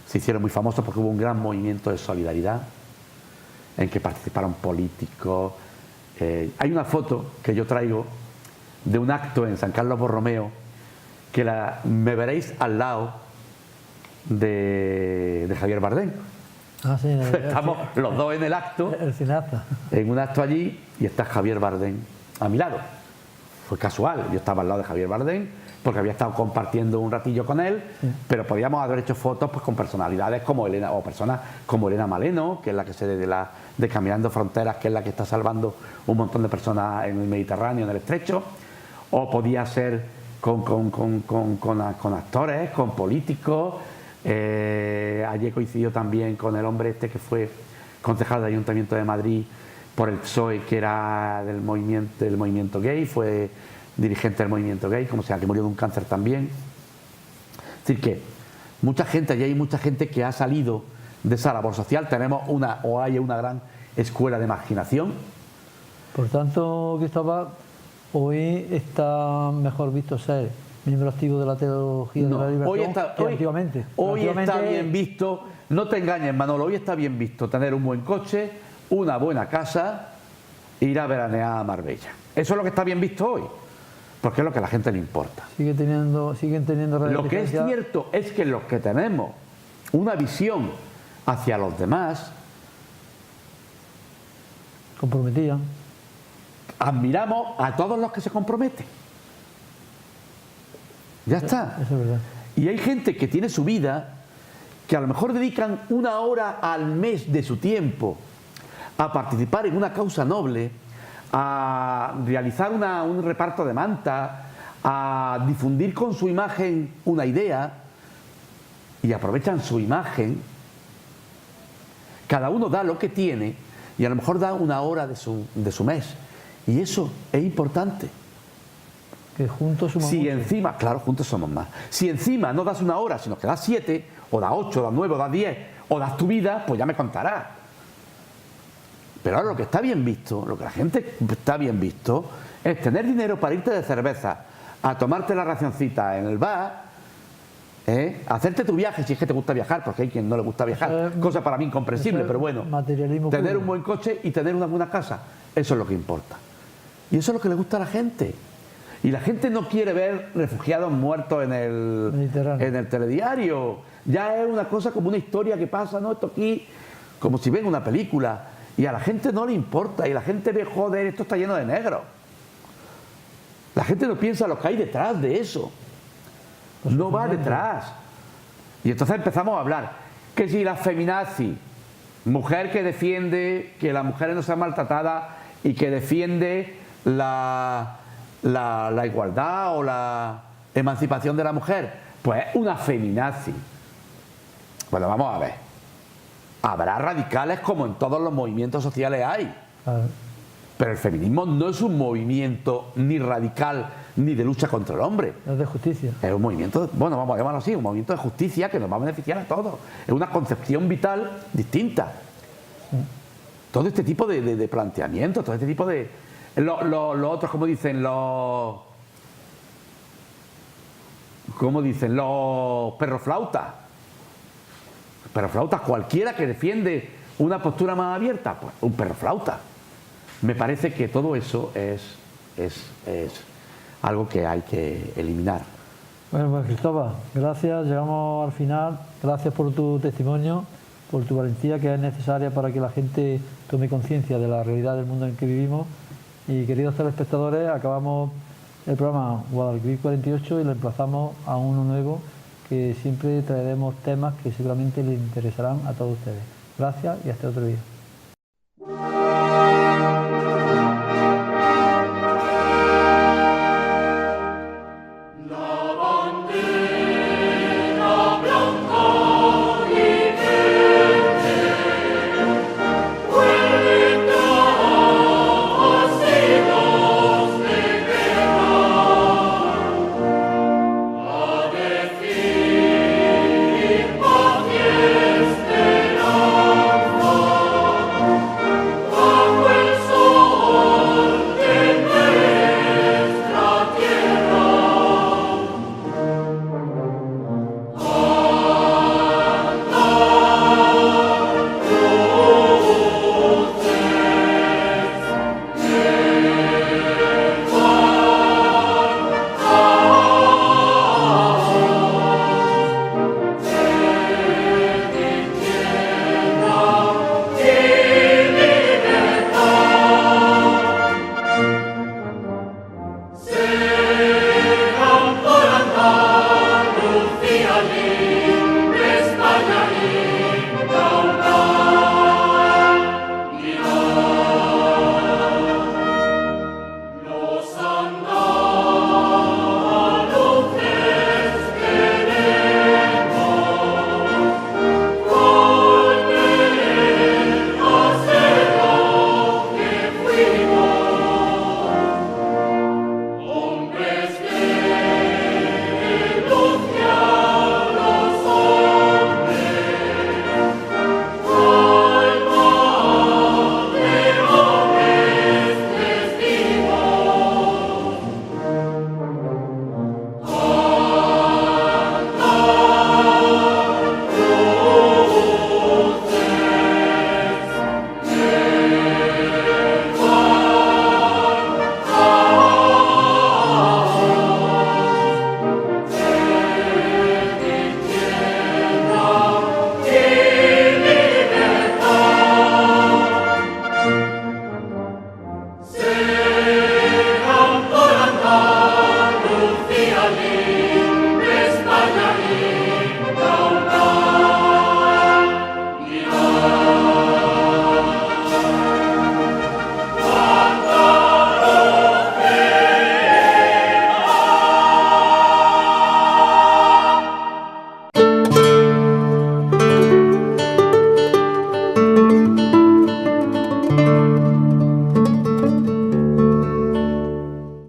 Se hicieron muy famosos porque hubo un gran movimiento de solidaridad en que participaron políticos. Hay una foto que yo traigo de un acto en San Carlos Borromeo que me veréis al lado de Javier Bardem. Ah, sí, estamos los dos en el acto, el cineasta, en un acto allí, y está Javier Bardem a mi lado. Fue casual, yo estaba al lado de Javier Bardem porque había estado compartiendo un ratillo con él, sí. Pero podíamos haber hecho fotos pues con personalidades como Elena, o personas como Elena Maleno, que es la que se de Caminando Fronteras, que es la que está salvando un montón de personas en el Mediterráneo, en el Estrecho, o podía ser con actores, con políticos. Ayer coincidió también con el hombre este que fue concejal del Ayuntamiento de Madrid por el PSOE, que era del movimiento gay, fue dirigente del movimiento gay, como sea, que murió de un cáncer también. Es decir, que mucha gente, y hay mucha gente que ha salido de esa labor social. Tenemos hay una gran escuela de marginación. Por tanto, Cristóbal, hoy está mejor visto ser miembro activo de la teología de la liberación que antiguamente. Hoy está bien visto, no te engañes, Manolo, hoy está bien visto tener un buen coche, una buena casa e ir a veranear a Marbella. Eso es lo que está bien visto hoy, porque es lo que a la gente le importa. Siguen teniendo lo que es cierto es que los que tenemos una visión hacia los demás, comprometían, admiramos a todos los que se comprometen. Ya está. Eso es verdad. Y hay gente que tiene su vida, que a lo mejor dedican 1 hora al mes de su tiempo a participar en una causa noble, a realizar un reparto de manta, a difundir con su imagen una idea, y aprovechan su imagen. Cada uno da lo que tiene y a lo mejor da 1 hora de su mes. Y eso es importante. Que juntos somos si muchos. Encima, claro, juntos somos más. Si encima no das 1 hora, sino que das 7, o das 8, o das 9, o das 10, o das tu vida, pues ya me contarás. Pero ahora lo que está bien visto, lo que la gente está bien visto, es tener dinero para irte de cerveza, a tomarte la racioncita en el bar, hacerte tu viaje si es que te gusta viajar, porque hay quien no le gusta viajar, cosa para mí incomprensible, pero bueno, tener un buen coche y tener una buena casa, eso es lo que importa. Y eso es lo que le gusta a la gente. Y la gente no quiere ver refugiados muertos en el telediario. Ya es una cosa como una historia que pasa, ¿no? Esto aquí, como si ven una película. Y a la gente no le importa. Y la gente ve, joder, esto está lleno de negros. La gente no piensa lo que hay detrás de eso. No va detrás. Y entonces empezamos a hablar. Que si la feminazi, mujer que defiende que las mujeres no sean maltratadas y que defiende la igualdad o la emancipación de la mujer, pues es una feminazi. Bueno, vamos a ver. Habrá radicales como en todos los movimientos sociales hay. Pero el feminismo no es un movimiento ni radical ni de lucha contra el hombre. Es de justicia. Es un movimiento, bueno, vamos a llamarlo así, un movimiento de justicia que nos va a beneficiar a todos. Es una concepción vital distinta. Sí. Todo este tipo de planteamientos, todo este tipo de... Los otros, como dicen, los perroflautas. Perroflautas, cualquiera que defiende una postura más abierta, pues un perroflauta. Me parece que todo eso es algo que hay que eliminar. Bueno, pues Cristóbal, gracias, llegamos al final. Gracias por tu testimonio, por tu valentía, que es necesaria para que la gente tome conciencia de la realidad del mundo en que vivimos. Y queridos telespectadores, acabamos el programa Guadalquivir 48 y le emplazamos a uno nuevo, que siempre traeremos temas que seguramente les interesarán a todos ustedes. Gracias y hasta otro día.